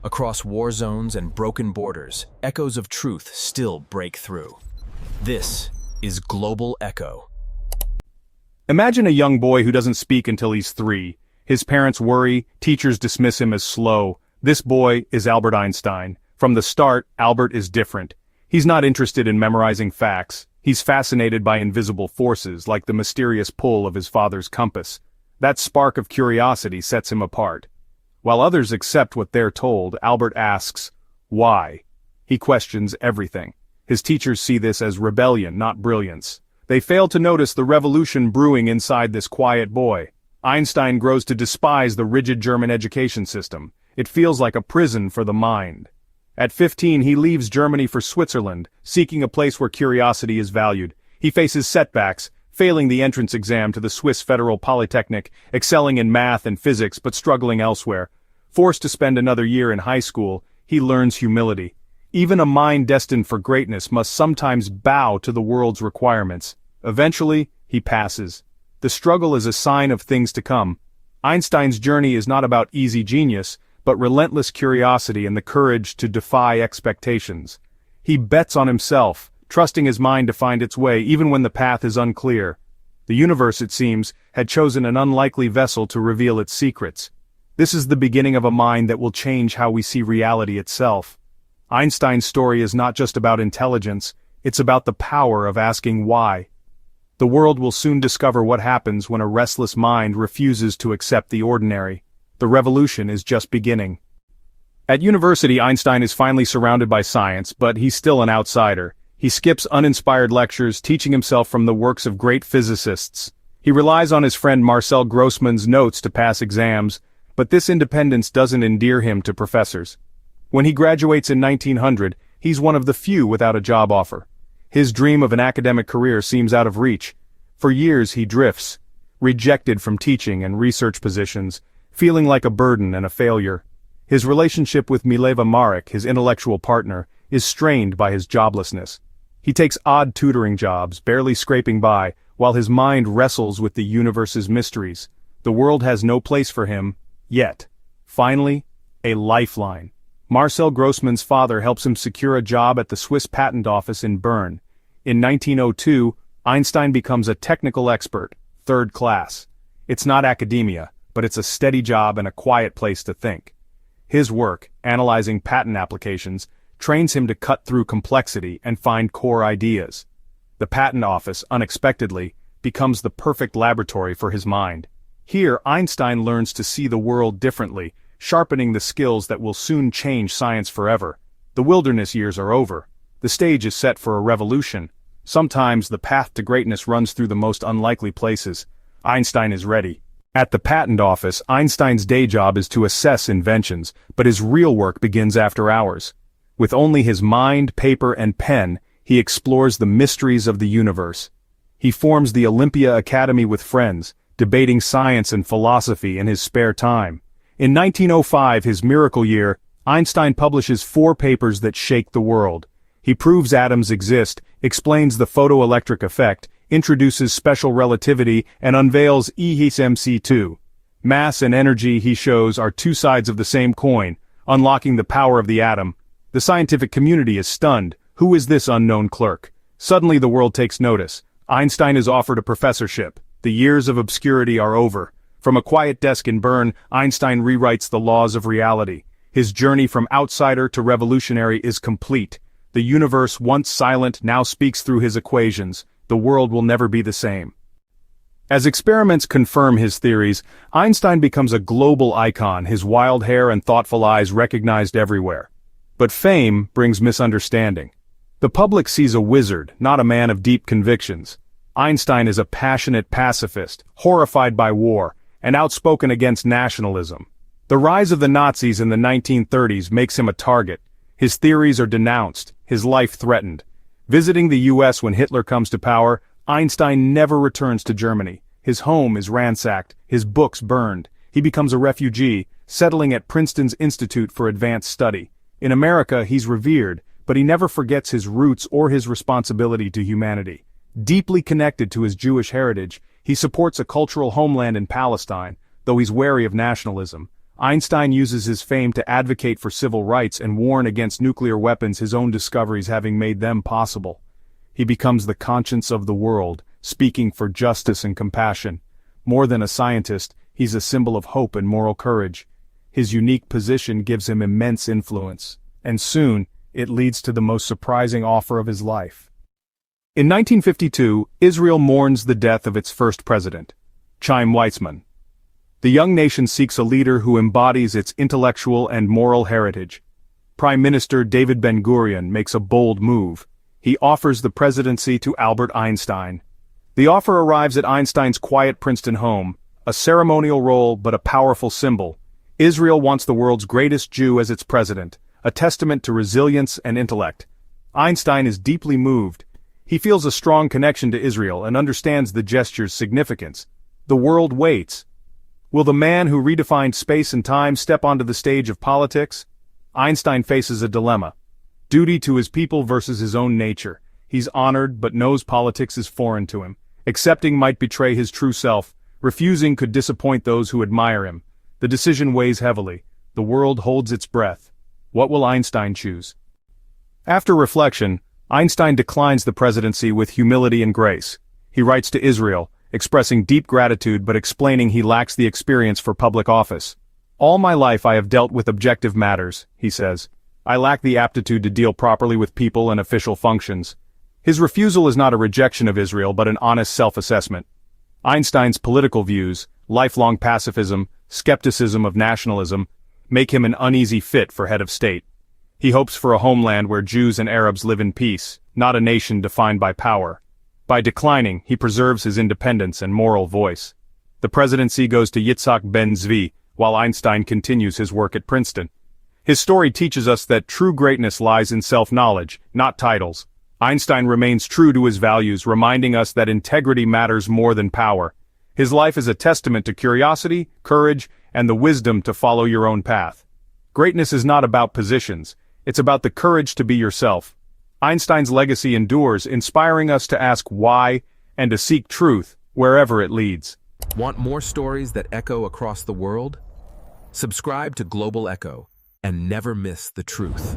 Across war zones and broken borders, echoes of truth still break through. This is Global Echo. Imagine a young boy who doesn't speak until he's 3. His parents worry, teachers dismiss him as slow. This boy is Albert Einstein. From the start, Albert is different. He's not interested in memorizing facts. He's fascinated by invisible forces, like the mysterious pull of his father's compass. That spark of curiosity sets him apart. While others accept what they're told, Albert asks, why? He questions everything. His teachers see this as rebellion, not brilliance. They fail to notice the revolution brewing inside this quiet boy. Einstein grows to despise the rigid German education system. It feels like a prison for the mind. At 15, he leaves Germany for Switzerland, seeking a place where curiosity is valued. He faces setbacks, failing the entrance exam to the Swiss Federal Polytechnic, excelling in math and physics but struggling elsewhere. Forced to spend another year in high school, he learns humility. Even a mind destined for greatness must sometimes bow to the world's requirements. Eventually, he passes. The struggle is a sign of things to come. Einstein's journey is not about easy genius, but relentless curiosity and the courage to defy expectations. He bets on himself, trusting his mind to find its way even when the path is unclear. The universe, it seems, had chosen an unlikely vessel to reveal its secrets. This is the beginning of a mind that will change how we see reality itself. Einstein's story is not just about intelligence, it's about the power of asking why. The world will soon discover what happens when a restless mind refuses to accept the ordinary. The revolution is just beginning. At university, Einstein is finally surrounded by science, but he's still an outsider. He skips uninspired lectures, teaching himself from the works of great physicists. He relies on his friend Marcel Grossman's notes to pass exams, but this independence doesn't endear him to professors. When he graduates in 1900, he's one of the few without a job offer. His dream of an academic career seems out of reach. For years he drifts, rejected from teaching and research positions, feeling like a burden and a failure. His relationship with Mileva Maric, his intellectual partner, is strained by his joblessness. He takes odd tutoring jobs, barely scraping by, while his mind wrestles with the universe's mysteries. The world has no place for him, yet. Finally, a lifeline. Marcel Grossman's father helps him secure a job at the Swiss Patent Office in Bern. In 1902, Einstein becomes a technical expert, third class. It's not academia, but it's a steady job and a quiet place to think. His work, analyzing patent applications, trains him to cut through complexity and find core ideas. The patent office, unexpectedly, becomes the perfect laboratory for his mind. Here, Einstein learns to see the world differently, sharpening the skills that will soon change science forever. The wilderness years are over. The stage is set for a revolution. Sometimes the path to greatness runs through the most unlikely places. Einstein is ready. At the patent office, Einstein's day job is to assess inventions, but his real work begins after hours. With only his mind, paper, and pen, he explores the mysteries of the universe. He forms the Olympia Academy with friends, debating science and philosophy in his spare time. In 1905, his miracle year, Einstein publishes 4 papers that shake the world. He proves atoms exist, explains the photoelectric effect, introduces special relativity, and unveils EHMC2. Mass and energy, he shows, are two sides of the same coin, unlocking the power of the atom. The scientific community is stunned. Who is this unknown clerk? Suddenly the world takes notice. Einstein is offered a professorship. The years of obscurity are over. From a quiet desk in Bern, Einstein rewrites the laws of reality. His journey from outsider to revolutionary is complete. The universe, once silent, now speaks through his equations. The world will never be the same. As experiments confirm his theories, Einstein becomes a global icon, his wild hair and thoughtful eyes recognized everywhere. But fame brings misunderstanding. The public sees a wizard, not a man of deep convictions. Einstein is a passionate pacifist, horrified by war, and outspoken against nationalism. The rise of the Nazis in the 1930s makes him a target. His theories are denounced, his life threatened. Visiting the US when Hitler comes to power, Einstein never returns to Germany. His home is ransacked, his books burned. He becomes a refugee, settling at Princeton's Institute for Advanced Study. In America, he's revered, but he never forgets his roots or his responsibility to humanity. Deeply connected to his Jewish heritage, he supports a cultural homeland in Palestine, though he's wary of nationalism. Einstein uses his fame to advocate for civil rights and warn against nuclear weapons, his own discoveries having made them possible. He becomes the conscience of the world, speaking for justice and compassion. More than a scientist, he's a symbol of hope and moral courage. His unique position gives him immense influence, and soon, it leads to the most surprising offer of his life. In 1952, Israel mourns the death of its first president, Chaim Weizmann. The young nation seeks a leader who embodies its intellectual and moral heritage. Prime Minister David Ben-Gurion makes a bold move. He offers the presidency to Albert Einstein. The offer arrives at Einstein's quiet Princeton home, a ceremonial role but a powerful symbol. Israel wants the world's greatest Jew as its president, a testament to resilience and intellect. Einstein is deeply moved. He feels a strong connection to Israel and understands the gesture's significance. The world waits. Will the man who redefined space and time step onto the stage of politics? Einstein faces a dilemma. Duty to his people versus his own nature. He's honored but knows politics is foreign to him. Accepting might betray his true self. Refusing could disappoint those who admire him. The decision weighs heavily. The world holds its breath. What will Einstein choose? After reflection, Einstein declines the presidency with humility and grace. He writes to Israel, expressing deep gratitude but explaining he lacks the experience for public office. All my life I have dealt with objective matters, he says. I lack the aptitude to deal properly with people and official functions. His refusal is not a rejection of Israel but an honest self-assessment. Einstein's political views, lifelong pacifism, skepticism of nationalism, make him an uneasy fit for head of state. He hopes for a homeland where Jews and Arabs live in peace, not a nation defined by power. By declining, he preserves his independence and moral voice. The presidency goes to Yitzhak Ben-Zvi, while Einstein continues his work at Princeton. His story teaches us that true greatness lies in self-knowledge, not titles. Einstein remains true to his values, reminding us that integrity matters more than power. His life is a testament to curiosity, courage, and the wisdom to follow your own path. Greatness is not about positions, it's about the courage to be yourself. Einstein's legacy endures, inspiring us to ask why and to seek truth wherever it leads. Want more stories that echo across the world? Subscribe to Global Echo and never miss the truth.